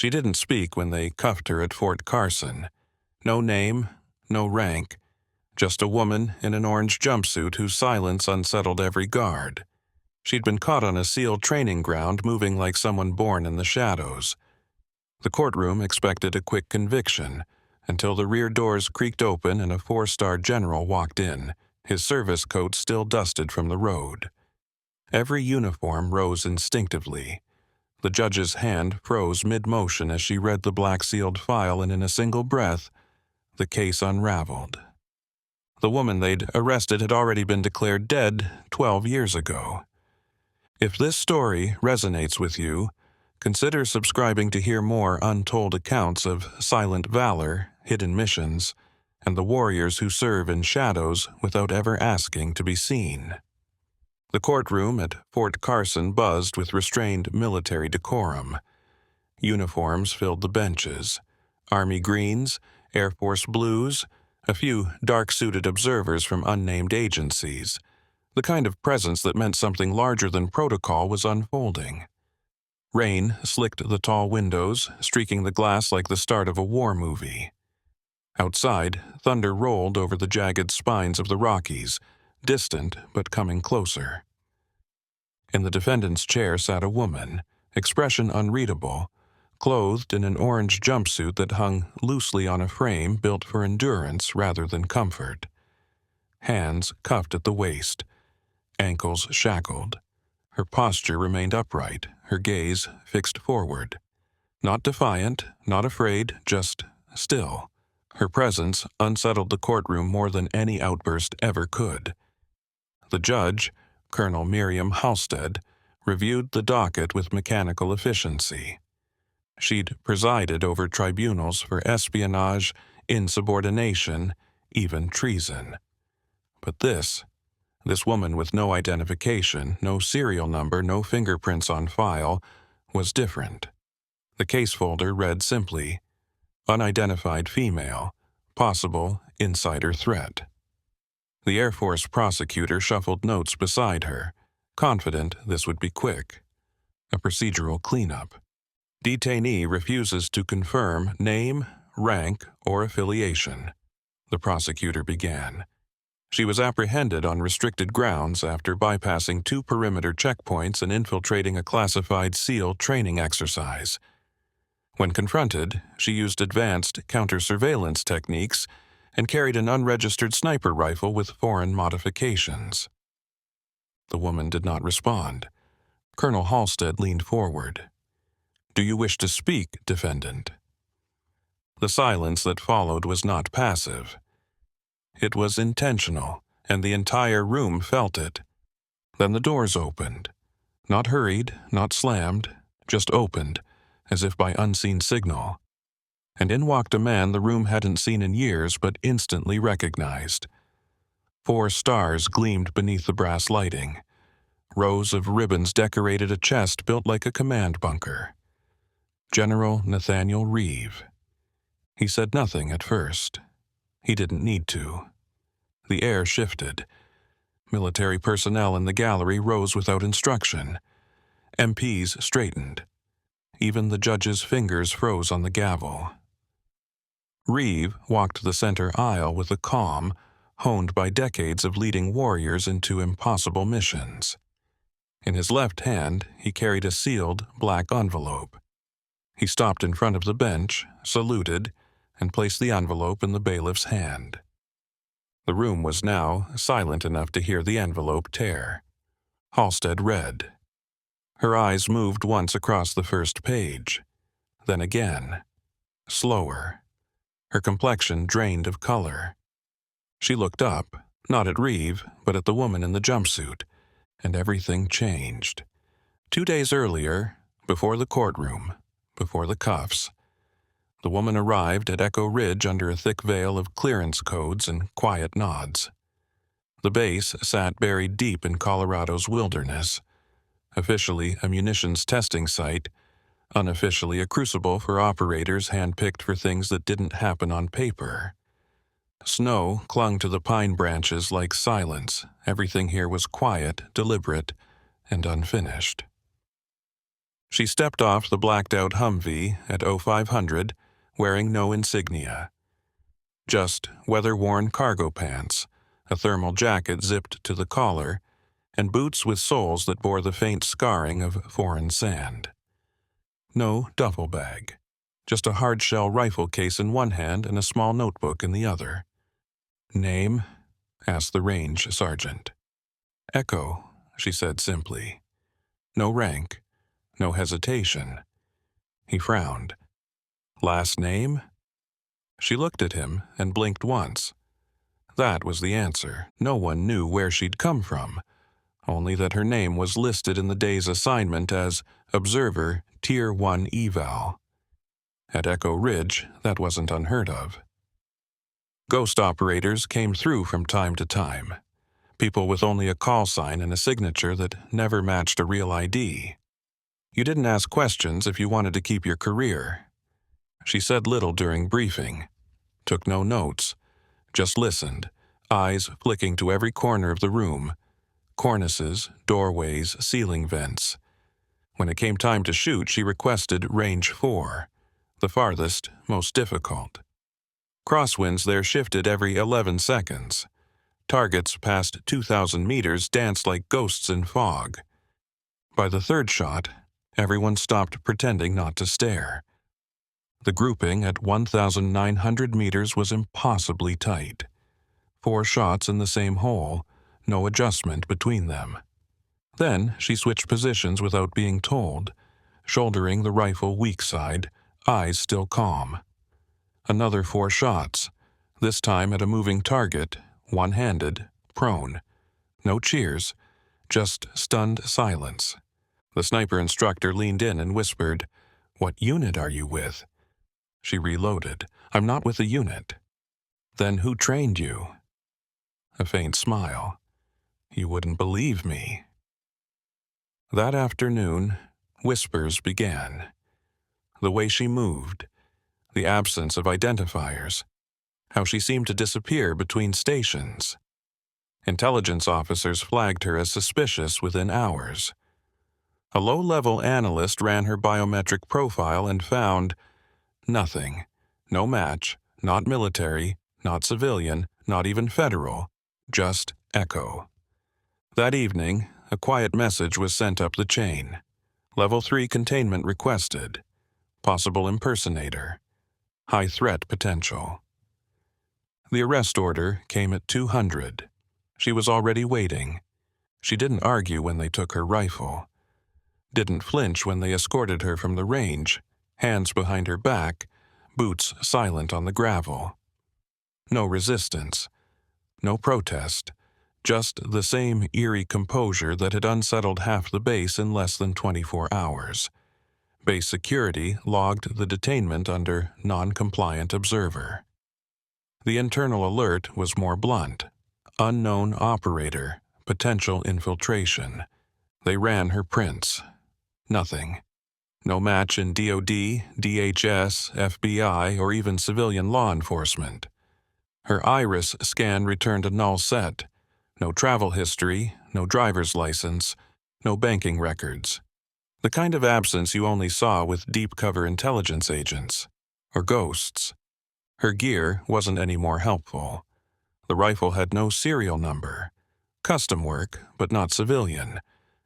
She didn't speak when they cuffed her at Fort Carson. No name, no rank, just a woman in an orange jumpsuit whose silence unsettled every guard. She'd been caught on a SEAL training ground moving like someone born in the shadows. The courtroom expected a quick conviction, until the rear doors creaked open and a 4-star general walked in, his service coat still dusted from the road. Every uniform rose instinctively. The judge's hand froze mid-motion as she read the black-sealed file, and in a single breath, the case unraveled. The woman they'd arrested had already been declared dead 12 years ago. If this story resonates with you, consider subscribing to hear more untold accounts of silent valor, hidden missions, and the warriors who serve in shadows without ever asking to be seen. The courtroom at Fort Carson buzzed with restrained military decorum. Uniforms filled the benches. Army greens, Air Force blues, a few dark-suited observers from unnamed agencies. The kind of presence that meant something larger than protocol was unfolding. Rain slicked the tall windows, streaking the glass like the start of a war movie. Outside, thunder rolled over the jagged spines of the Rockies, distant but coming closer. In the defendant's chair sat a woman, expression unreadable, clothed in an orange jumpsuit that hung loosely on a frame built for endurance rather than comfort. Hands cuffed at the waist, ankles shackled. Her posture remained upright, her gaze fixed forward. Not defiant, not afraid, just still. Her presence unsettled the courtroom more than any outburst ever could. The judge, Colonel Miriam Halstead, reviewed the docket with mechanical efficiency. She'd presided over tribunals for espionage, insubordination, even treason. But this woman with no identification, no serial number, no fingerprints on file, was different. The case folder read simply, "Unidentified female, possible insider threat." The Air Force prosecutor shuffled notes beside her, confident this would be quick. A procedural cleanup. Detainee refuses to confirm name, rank, or affiliation. The prosecutor began. She was apprehended on restricted grounds after bypassing 2 perimeter checkpoints and infiltrating a classified SEAL training exercise. When confronted, she used advanced counter-surveillance techniques and carried an unregistered sniper rifle with foreign modifications. The woman did not respond. Colonel Halstead leaned forward. "Do you wish to speak, defendant?" The silence that followed was not passive. It was intentional, and the entire room felt it. Then the doors opened. Not hurried, not slammed, just opened, as if by unseen signal. And in walked a man the room hadn't seen in years but instantly recognized. 4 stars gleamed beneath the brass lighting. Rows of ribbons decorated a chest built like a command bunker. General Nathaniel Reeve. He said nothing at first. He didn't need to. The air shifted. Military personnel in the gallery rose without instruction. MPs straightened. Even the judge's fingers froze on the gavel. Reeve walked the center aisle with a calm, honed by decades of leading warriors into impossible missions. In his left hand, he carried a sealed black envelope. He stopped in front of the bench, saluted, and placed the envelope in the bailiff's hand. The room was now silent enough to hear the envelope tear. Halstead read. Her eyes moved once across the first page, then again, slower. Her complexion drained of color. She looked up, not at Reeve, but at the woman in the jumpsuit, and everything changed. 2 days earlier, before the courtroom, before the cuffs, the woman arrived at Echo Ridge under a thick veil of clearance codes and quiet nods. The base sat buried deep in Colorado's wilderness, officially a munitions testing site, unofficially a crucible for operators handpicked for things that didn't happen on paper. Snow clung to the pine branches like silence. Everything here was quiet, deliberate, and unfinished. She stepped off the blacked-out Humvee at 0500, wearing no insignia. Just weather-worn cargo pants, a thermal jacket zipped to the collar, and boots with soles that bore the faint scarring of foreign sand. No duffel bag, just a hard-shell rifle case in one hand and a small notebook in the other. "Name?" asked the range sergeant. "Echo," she said simply. No rank, no hesitation. He frowned. "Last name?" She looked at him and blinked once. That was the answer. No one knew where she'd come from, only that her name was listed in the day's assignment as Observer Tier 1 Eval. At Echo Ridge, that wasn't unheard of. Ghost operators came through from time to time. People with only a call sign and a signature that never matched a real ID. You didn't ask questions if you wanted to keep your career. She said little during briefing, took no notes, just listened, eyes flicking to every corner of the room. Cornices, doorways, ceiling vents. When it came time to shoot, she requested range 4, the farthest, most difficult. Crosswinds there shifted every 11 seconds. Targets past 2,000 meters danced like ghosts in fog. By the third shot, everyone stopped pretending not to stare. The grouping at 1,900 meters was impossibly tight. 4 shots in the same hole, no adjustment between them. Then she switched positions without being told, shouldering the rifle weak side, eyes still calm. Another 4 shots, this time at a moving target, one-handed, prone. No cheers, just stunned silence. The sniper instructor leaned in and whispered, "What unit are you with?" She reloaded. "I'm not with a unit." "Then who trained you?" A faint smile. "You wouldn't believe me." That afternoon, whispers began. The way she moved, the absence of identifiers, how she seemed to disappear between stations. Intelligence officers flagged her as suspicious within hours. A low-level analyst ran her biometric profile and found nothing. No match, not military, not civilian, not even federal, just Echo. That evening, a quiet message was sent up the chain. Level 3 containment requested. Possible impersonator. High threat potential. The arrest order came at 200. She was already waiting. She didn't argue when they took her rifle. Didn't flinch when they escorted her from the range, hands behind her back, boots silent on the gravel. No resistance. No protest. Just the same eerie composure that had unsettled half the base in less than 24 hours. Base security logged the detainment under non-compliant observer. The internal alert was more blunt. Unknown operator, potential infiltration. They ran her prints. Nothing. No match in DOD, DHS, FBI, or even civilian law enforcement. Her iris scan returned a null set. No travel history, no driver's license, no banking records. The kind of absence you only saw with deep-cover intelligence agents, or ghosts. Her gear wasn't any more helpful. The rifle had no serial number. Custom work, but not civilian.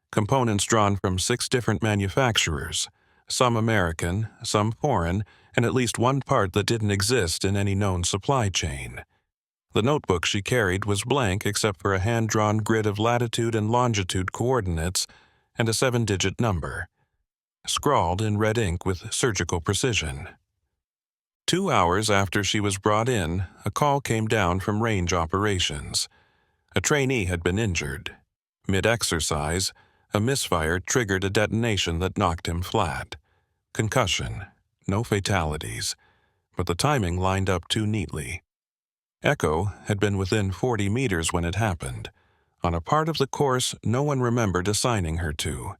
Components drawn from 6 different manufacturers, some American, some foreign, and at least one part that didn't exist in any known supply chain. The notebook she carried was blank except for a hand-drawn grid of latitude and longitude coordinates and a 7-digit number, scrawled in red ink with surgical precision. 2 hours after she was brought in, a call came down from range operations. A trainee had been injured. Mid-exercise, a misfire triggered a detonation that knocked him flat. Concussion, no fatalities, but the timing lined up too neatly. Echo had been within 40 meters when it happened, on a part of the course no one remembered assigning her to.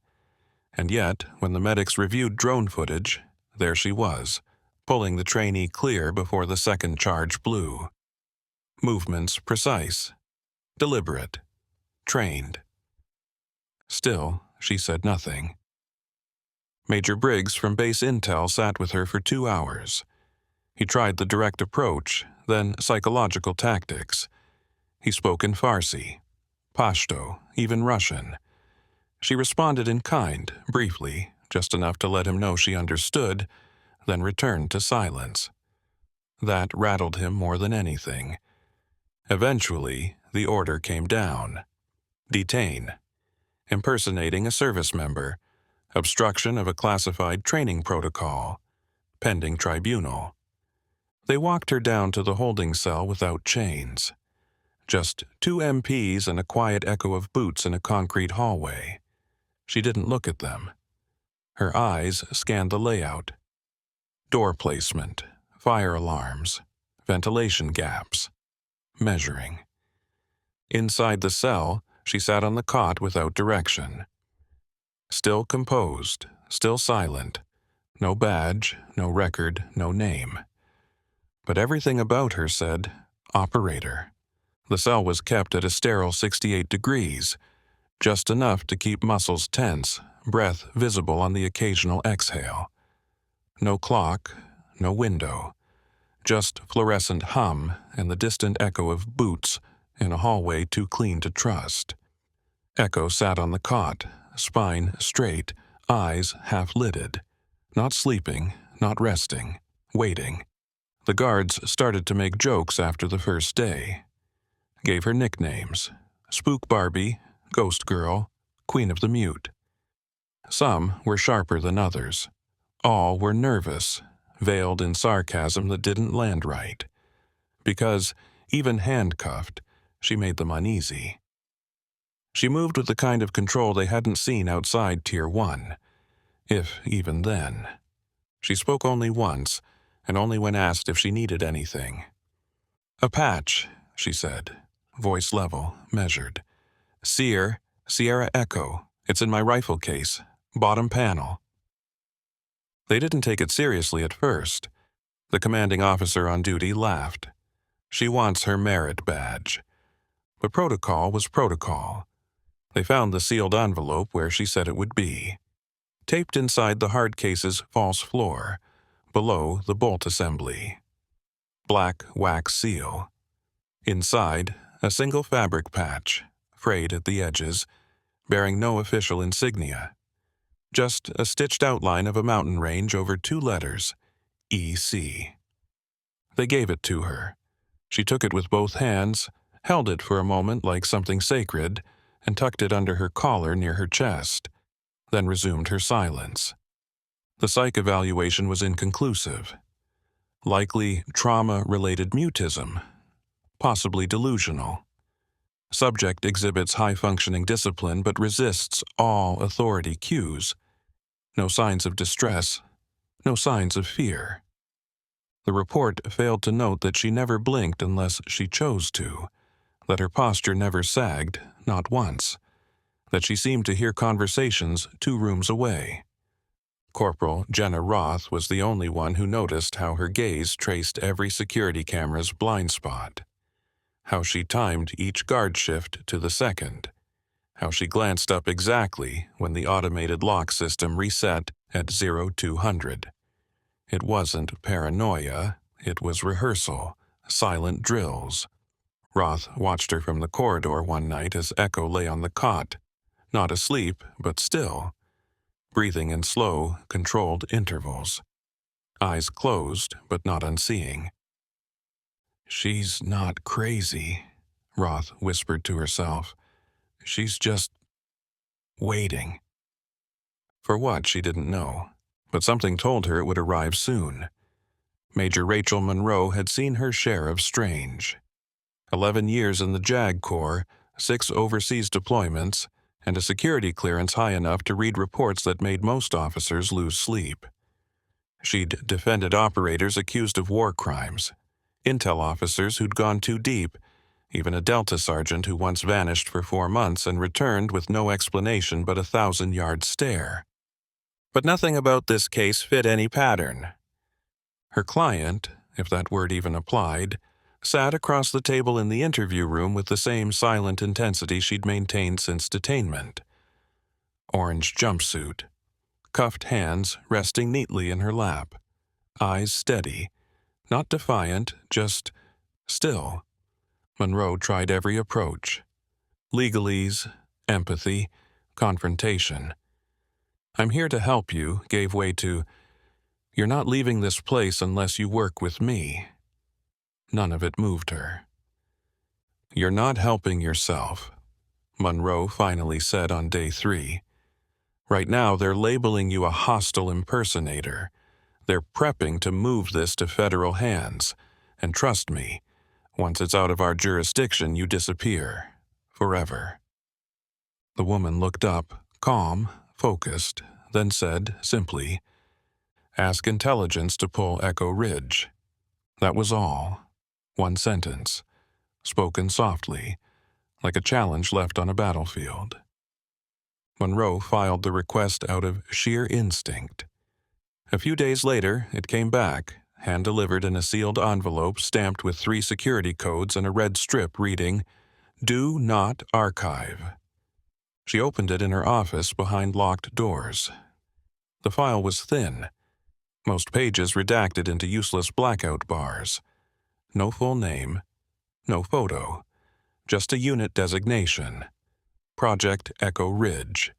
And yet, when the medics reviewed drone footage, there she was, pulling the trainee clear before the second charge blew. Movements precise, deliberate, trained. Still, she said nothing. Major Briggs from Base Intel sat with her for 2 hours. He tried the direct approach, then psychological tactics. He spoke in Farsi, Pashto, even Russian. She responded in kind, briefly, just enough to let him know she understood, then returned to silence. That rattled him more than anything. Eventually, the order came down. Detain. Impersonating a service member. Obstruction of a classified training protocol. Pending tribunal. They walked her down to the holding cell without chains. Just 2 MPs and a quiet echo of boots in a concrete hallway. She didn't look at them. Her eyes scanned the layout. Door placement, fire alarms, ventilation gaps, measuring. Inside the cell, she sat on the cot without direction. Still composed, still silent. No badge, no record, no name. But everything about her said, operator. The cell was kept at a sterile 68 degrees, just enough to keep muscles tense, breath visible on the occasional exhale. No clock, no window. Just fluorescent hum and the distant echo of boots in a hallway too clean to trust. Echo sat on the cot, spine straight, eyes half-lidded. Not sleeping, not resting, waiting. The guards started to make jokes after the first day. Gave her nicknames. Spook Barbie, Ghost Girl, Queen of the Mute. Some were sharper than others. All were nervous, veiled in sarcasm that didn't land right. Because, even handcuffed, she made them uneasy. She moved with the kind of control they hadn't seen outside Tier 1, if even then. She spoke only once, and only when asked if she needed anything. A patch, she said, voice level, measured. Sear, Sierra Echo, it's in my rifle case, bottom panel. They didn't take it seriously at first. The commanding officer on duty laughed. She wants her merit badge. But protocol was protocol. They found the sealed envelope where she said it would be. Taped inside the hard case's false floor, below the bolt assembly. Black wax seal. Inside, a single fabric patch, frayed at the edges, bearing no official insignia. Just a stitched outline of a mountain range over 2 letters, EC. They gave it to her. She took it with both hands, held it for a moment like something sacred, and tucked it under her collar near her chest, then resumed her silence. The psych evaluation was inconclusive. Likely trauma-related mutism, possibly delusional. Subject exhibits high-functioning discipline but resists all authority cues. No signs of distress, no signs of fear. The report failed to note that she never blinked unless she chose to, that her posture never sagged, not once, that she seemed to hear conversations 2 rooms away. Corporal Jenna Roth was the only one who noticed how her gaze traced every security camera's blind spot, how she timed each guard shift to the second, how she glanced up exactly when the automated lock system reset at 0200. It wasn't paranoia, it was rehearsal, silent drills. Roth watched her from the corridor one night as Echo lay on the cot, not asleep, but still, breathing in slow, controlled intervals. Eyes closed, but not unseeing. "She's not crazy," Roth whispered to herself. "She's just waiting." For what, she didn't know, but something told her it would arrive soon. Major Rachel Monroe had seen her share of strange. 11 years in the JAG Corps, 6 overseas deployments, and a security clearance high enough to read reports that made most officers lose sleep. She'd defended operators accused of war crimes, intel officers who'd gone too deep, even a Delta sergeant who once vanished for 4 months and returned with no explanation but a 1,000-yard stare. But nothing about this case fit any pattern. Her client, if that word even applied, sat across the table in the interview room with the same silent intensity she'd maintained since detainment. Orange jumpsuit, cuffed hands resting neatly in her lap, eyes steady, not defiant, just still. Monroe tried every approach. Legalese, empathy, confrontation. "I'm here to help you" gave way to, "You're not leaving this place unless you work with me." None of it moved her. "You're not helping yourself," Monroe finally said on day 3. "Right now they're labeling you a hostile impersonator. They're prepping to move this to federal hands. And trust me, once it's out of our jurisdiction, you disappear. Forever." The woman looked up, calm, focused, then said, simply, "Ask intelligence to pull Echo Ridge." That was all. One sentence, spoken softly, like a challenge left on a battlefield. Monroe filed the request out of sheer instinct. A few days later, it came back, hand-delivered in a sealed envelope stamped with 3 security codes and a red strip reading, "Do not archive." She opened it in her office behind locked doors. The file was thin, most pages redacted into useless blackout bars. No full name, no photo, just a unit designation. Project Echo Ridge,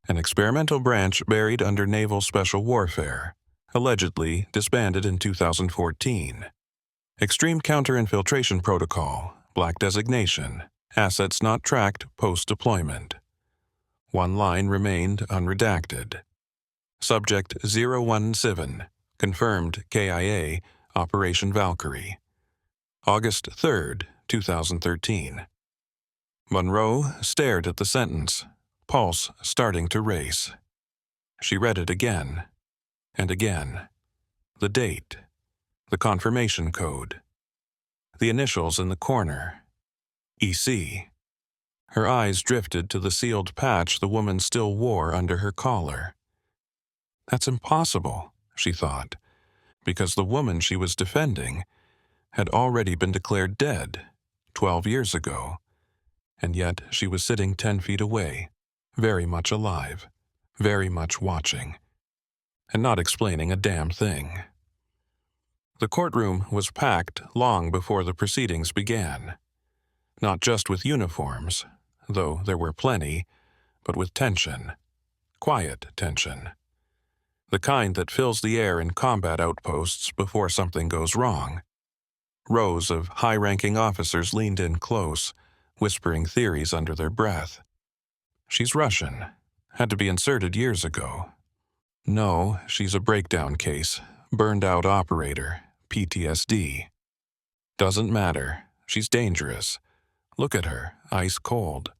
an experimental branch buried under Naval Special Warfare, allegedly disbanded in 2014. Extreme Counter-Infiltration Protocol, black designation, assets not tracked post-deployment. One line remained unredacted. Subject 017, confirmed KIA, Operation Valkyrie. August 3, 2013. Monroe stared at the sentence, pulse starting to race. She read it again, and again. The date, the confirmation code, the initials in the corner, EC. Her eyes drifted to the sealed patch the woman still wore under her collar. That's impossible, she thought, because the woman she was defending had already been declared dead 12 years ago, and yet she was sitting 10 feet away, very much alive, very much watching, and not explaining a damn thing. The courtroom was packed long before the proceedings began, not just with uniforms, though there were plenty, but with tension, quiet tension. The kind that fills the air in combat outposts before something goes wrong. Rows of high-ranking officers leaned in close, whispering theories under their breath. "She's Russian. Had to be inserted years ago." "No, she's a breakdown case. Burned-out operator. PTSD." "Doesn't matter. She's dangerous. Look at her, ice cold."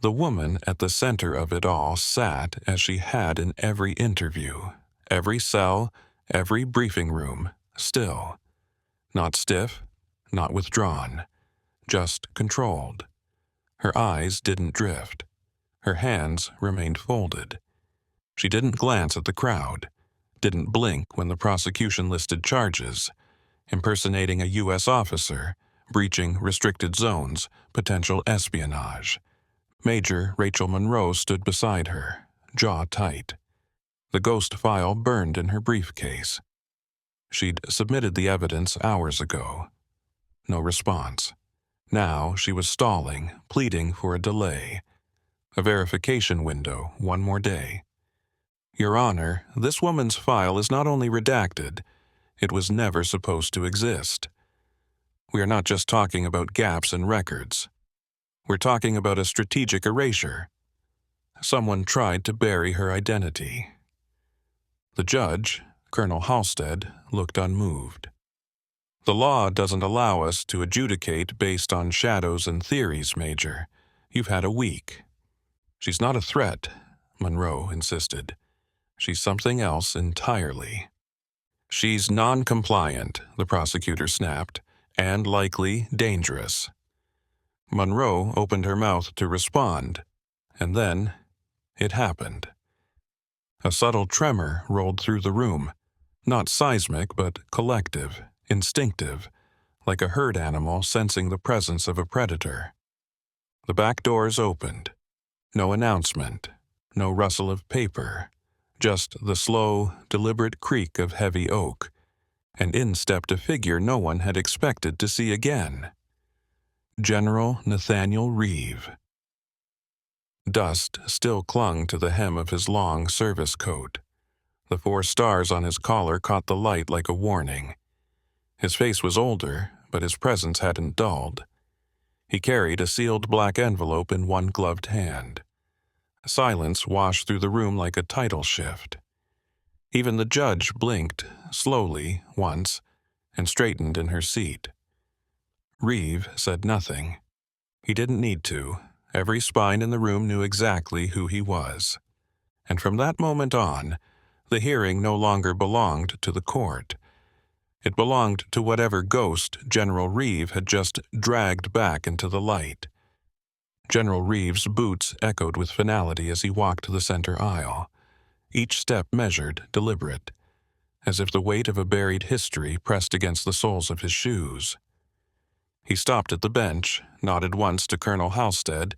The woman at the center of it all sat as she had in every interview, every cell, every briefing room, still. Not stiff, not withdrawn, just controlled. Her eyes didn't drift. Her hands remained folded. She didn't glance at the crowd, didn't blink when the prosecution listed charges, impersonating a U.S. officer, breaching restricted zones, potential espionage. Major Rachel Monroe stood beside her, jaw tight. The ghost file burned in her briefcase. She'd submitted the evidence hours ago. No response. Now she was stalling, pleading for a delay. A verification window, one more day. "Your Honor, this woman's file is not only redacted, it was never supposed to exist. We are not just talking about gaps in records. We're talking about a strategic erasure. Someone tried to bury her identity." The judge, Colonel Halstead, looked unmoved. "The law doesn't allow us to adjudicate based on shadows and theories, Major. You've had a week." "She's not a threat," Monroe insisted. "She's something else entirely." "She's non-compliant," the prosecutor snapped, "and likely dangerous." Monroe opened her mouth to respond, and then it happened. A subtle tremor rolled through the room, not seismic but collective, instinctive, like a herd animal sensing the presence of a predator. The back doors opened. No announcement, no rustle of paper, just the slow, deliberate creak of heavy oak, and in stepped a figure no one had expected to see again. General Nathaniel Reeve. Dust still clung to the hem of his long service coat. The 4 stars on his collar caught the light like a warning. His face was older, but his presence hadn't dulled. He carried a sealed black envelope in one gloved hand. Silence washed through the room like a tidal shift. Even the judge blinked, slowly, once, and straightened in her seat. Reeve said nothing. He didn't need to. Every spine in the room knew exactly who he was. And from that moment on, the hearing no longer belonged to the court. It belonged to whatever ghost General Reeve had just dragged back into the light. General Reeve's boots echoed with finality as he walked the center aisle, each step measured, deliberate, as if the weight of a buried history pressed against the soles of his shoes. He stopped at the bench, nodded once to Colonel Halstead,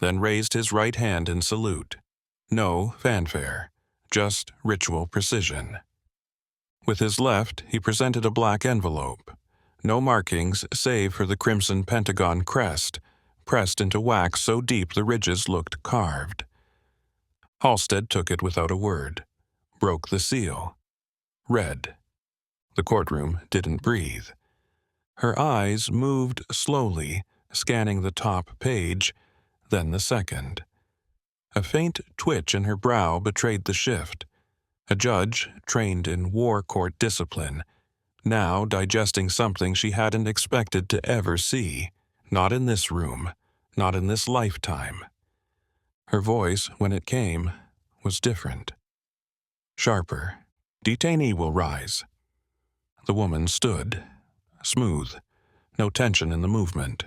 then raised his right hand in salute. No fanfare, just ritual precision. With his left, he presented a black envelope. No markings save for the crimson pentagon crest, pressed into wax so deep the ridges looked carved. Halstead took it without a word, broke the seal, read. The courtroom didn't breathe. Her eyes moved slowly, scanning the top page, then the second. A faint twitch in her brow betrayed the shift. A judge, trained in war court discipline, now digesting something she hadn't expected to ever see, not in this room, not in this lifetime. Her voice, when it came, was different. Sharper. Detainee will rise. The woman stood, smooth, no tension in the movement.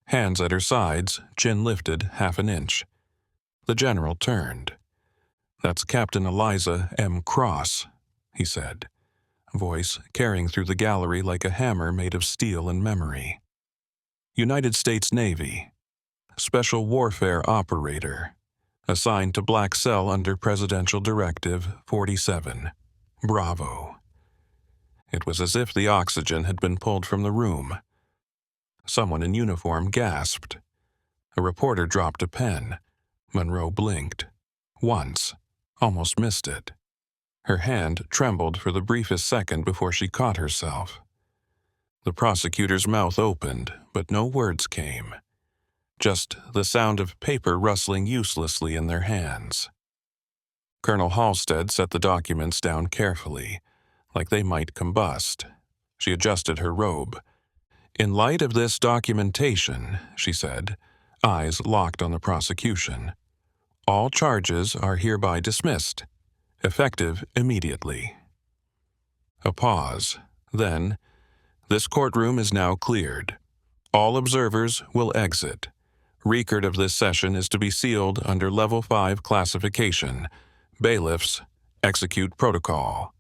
Hands at her sides, chin lifted half an inch. The general turned. "That's Captain Eliza M. Cross," he said, voice carrying through the gallery like a hammer made of steel and memory. "United States Navy. Special Warfare Operator. Assigned to Black Cell under Presidential Directive 47. Bravo." It was as if the oxygen had been pulled from the room. Someone in uniform gasped. A reporter dropped a pen. Monroe blinked. Once. Almost missed it. Her hand trembled for the briefest second before she caught herself. The prosecutor's mouth opened, but no words came. Just the sound of paper rustling uselessly in their hands. Colonel Halstead set the documents down carefully, like they might combust. She adjusted her robe. "In light of this documentation," she said, eyes locked on the prosecution, "all charges are hereby dismissed, effective immediately." A pause. Then, "This courtroom is now cleared. All observers will exit. Record of this session is to be sealed under Level 5 classification. Bailiffs, execute protocol."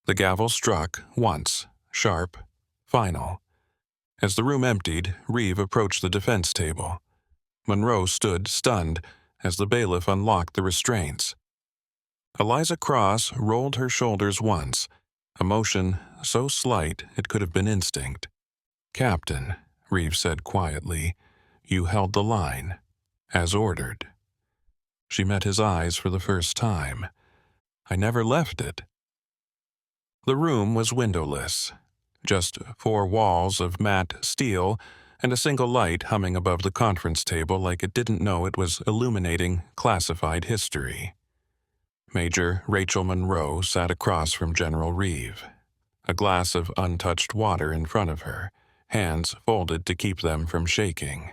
The gavel struck once, sharp, final. As the room emptied, Reeve approached the defense table. Monroe stood stunned as the bailiff unlocked the restraints. Eliza Cross rolled her shoulders once, a motion so slight it could have been instinct. "Captain," Reeve said quietly, "you held the line, as ordered." She met his eyes for the first time. "I never left it." The room was windowless. Just 4 walls of matte steel and a single light humming above the conference table like it didn't know it was illuminating classified history. Major Rachel Monroe sat across from General Reeve, a glass of untouched water in front of her, hands folded to keep them from shaking.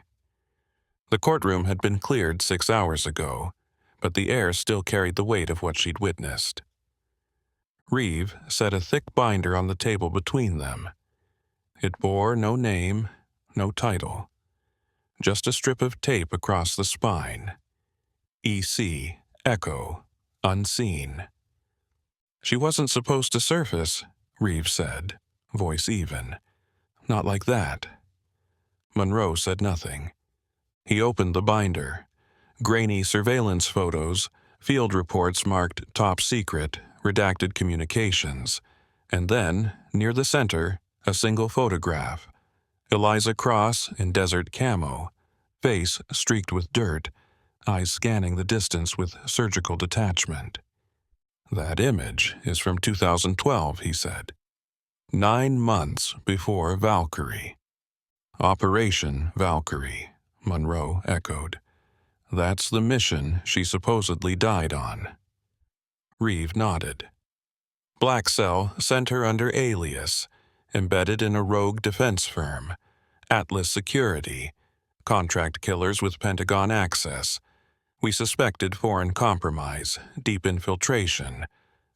The courtroom had been cleared 6 hours ago, but the air still carried the weight of what she'd witnessed. Reeve set a thick binder on the table between them. It bore no name, no title. Just a strip of tape across the spine. EC, Echo, Unseen. "She wasn't supposed to surface," Reeve said, voice even. "Not like that." Monroe said nothing. He opened the binder. Grainy surveillance photos, Field reports marked top secret, redacted communications, and then, near the center, a single photograph. Eliza Cross in desert camo, face streaked with dirt, eyes scanning the distance with surgical detachment. "That image is from 2012, he said. 9 months before Valkyrie." "Operation Valkyrie," Monroe echoed. "That's the mission she supposedly died on." Reeve nodded. Black Cell sent her under alias, embedded in a rogue defense firm, Atlas Security, contract killers with Pentagon access. We suspected foreign compromise, deep infiltration.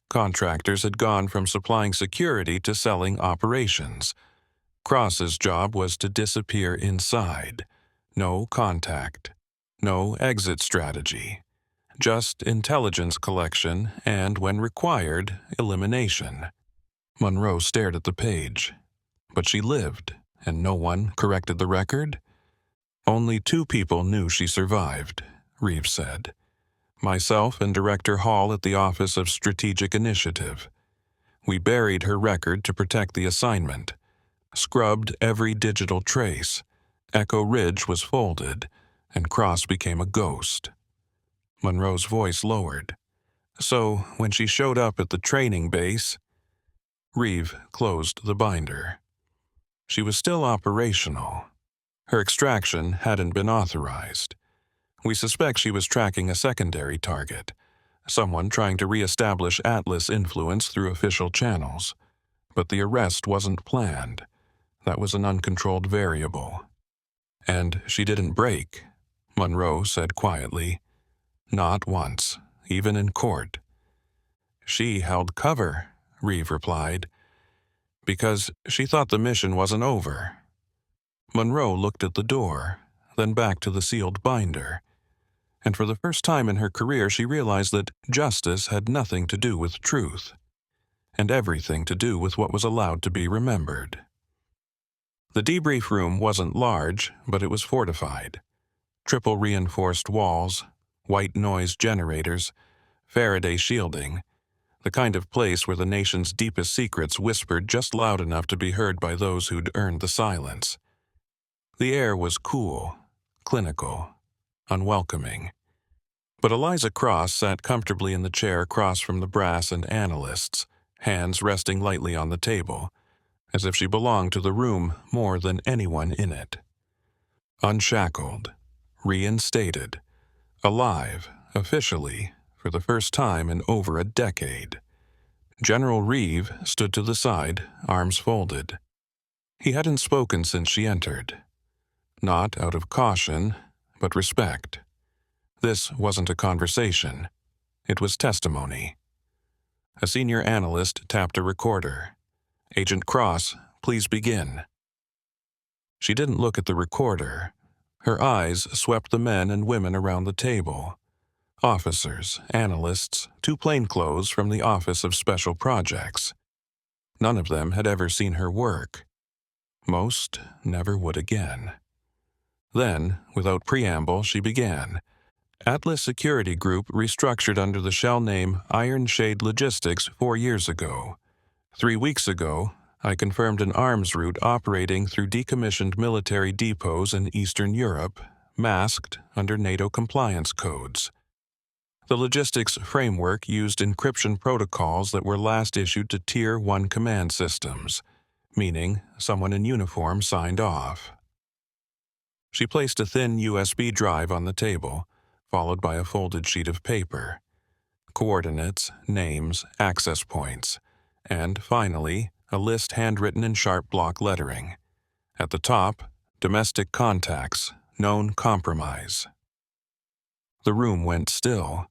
Contractors had gone from supplying security to selling operations. Cross's job was to disappear inside. No contact. No exit strategy. Just intelligence collection and, when required, elimination. Monroe stared at the page. But she lived, and no one corrected the record? "Only 2 people knew she survived," Reeves said. "Myself and Director Hall at the Office of Strategic Initiative. We buried her record to protect the assignment. Scrubbed every digital trace. Echo Ridge was folded, and Cross became a ghost." Monroe's voice lowered. "So, when she showed up at the training base..." Reeve closed the binder. "She was still operational. Her extraction hadn't been authorized. We suspect she was tracking a secondary target, someone trying to re-establish Atlas influence through official channels. But the arrest wasn't planned. That was an uncontrolled variable." "And she didn't break," Monroe said quietly. "Not once, even in court." "She held cover," Reeve replied, "because she thought the mission wasn't over." Monroe looked at the door, then back to the sealed binder. And for the first time in her career, she realized that justice had nothing to do with truth, and everything to do with what was allowed to be remembered. The debrief room wasn't large, but it was fortified. Triple reinforced walls, white noise generators, Faraday shielding, the kind of place where the nation's deepest secrets whispered just loud enough to be heard by those who'd earned the silence. The air was cool, clinical, unwelcoming. But Eliza Cross sat comfortably in the chair across from the brass and analysts, hands resting lightly on the table, as if she belonged to the room more than anyone in it. Unshackled, reinstated, alive, officially, for the first time in over a decade. General Reeve stood to the side, arms folded. He hadn't spoken since she entered. Not out of caution, but respect. This wasn't a conversation. It was testimony. A senior analyst tapped a recorder. "Agent Cross, please begin." She didn't look at the recorder. Her eyes swept the men and women around the table. Officers, analysts, 2 plainclothes from the Office of Special Projects. None of them had ever seen her work. Most never would again. Then, without preamble, she began. "Atlas Security Group restructured under the shell name Iron Shade Logistics 4 years ago. 3 weeks ago, I confirmed an arms route operating through decommissioned military depots in Eastern Europe, masked under NATO compliance codes. The logistics framework used encryption protocols that were last issued to Tier 1 command systems, meaning someone in uniform signed off." She placed a thin USB drive on the table, followed by a folded sheet of paper. Coordinates, names, access points, and, finally, a list handwritten in sharp block lettering. At the top, domestic contacts, known compromise. The room went still.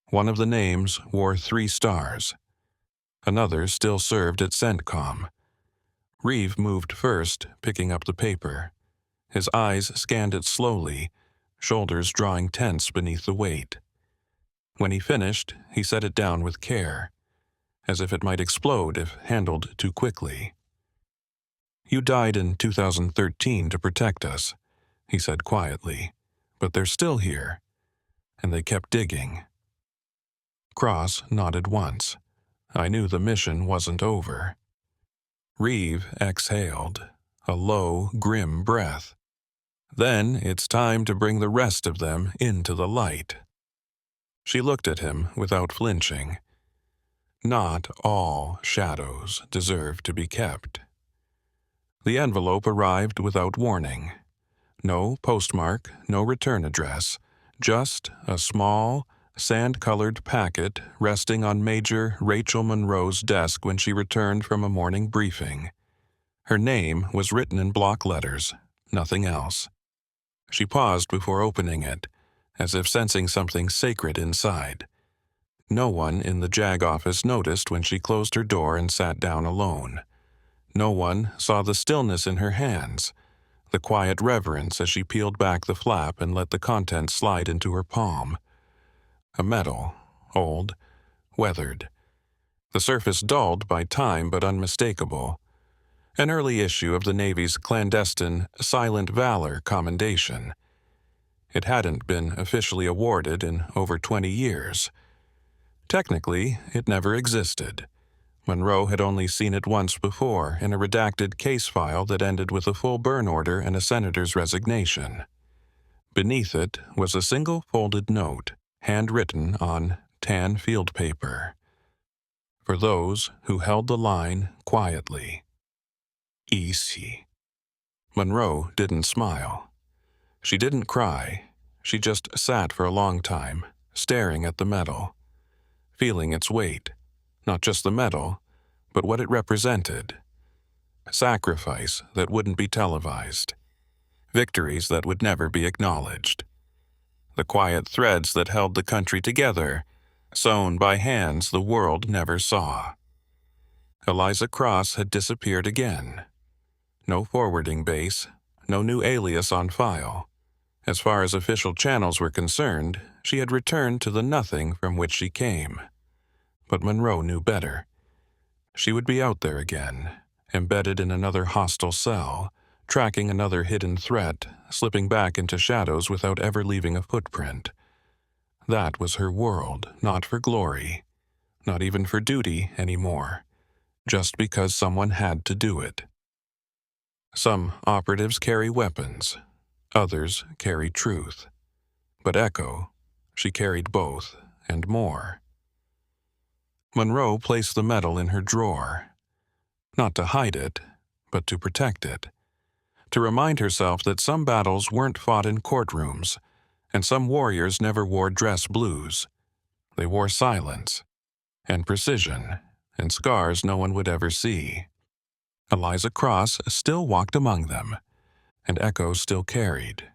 One of the names wore 3 stars. Another still served at CENTCOM. Reeve moved first, picking up the paper. His eyes scanned it slowly, shoulders drawing tense beneath the weight. When he finished, he set it down with care, as if it might explode if handled too quickly. "You died in 2013 to protect us," he said quietly, "but they're still here." And they kept digging. Cross nodded once. I knew the mission wasn't over. Reeve exhaled, a low, grim breath. Then it's time to bring the rest of them into the light. She looked at him without flinching. Not all shadows deserve to be kept. The envelope arrived without warning. No postmark, no return address, just a small, sand-colored packet resting on Major Rachel Monroe's desk when she returned from a morning briefing. Her name was written in block letters, nothing else. She paused before opening it, as if sensing something sacred inside. No one in the JAG office noticed when she closed her door and sat down alone. No one saw the stillness in her hands, the quiet reverence as she peeled back the flap and let the contents slide into her palm. A metal, old, weathered. The surface dulled by time but unmistakable. An early issue of the Navy's clandestine Silent Valor Commendation. It hadn't been officially awarded in over 20 years. Technically, it never existed. Monroe had only seen it once before in a redacted case file that ended with a full burn order and a senator's resignation. Beneath it was a single folded note, handwritten on tan field paper. For those who held the line quietly. Easy. Monroe didn't smile. She didn't cry. She just sat for a long time, staring at the metal, feeling its weight. Not just the metal, but what it represented. Sacrifice that wouldn't be televised. Victories that would never be acknowledged. The quiet threads that held the country together, sewn by hands the world never saw. Eliza Cross had disappeared again. No forwarding base, no new alias on file. As far as official channels were concerned, she had returned to the nothing from which she came. But Monroe knew better. She would be out there again, embedded in another hostile cell, tracking another hidden threat, slipping back into shadows without ever leaving a footprint. That was her world, not for glory, not even for duty anymore, just because someone had to do it. Some operatives carry weapons, others carry truth. But Echo, she carried both, and more. Monroe placed the medal in her drawer, not to hide it, but to protect it, to remind herself that some battles weren't fought in courtrooms, and some warriors never wore dress blues. They wore silence, and precision, and scars no one would ever see. Eliza Cross still walked among them, and Echo still carried,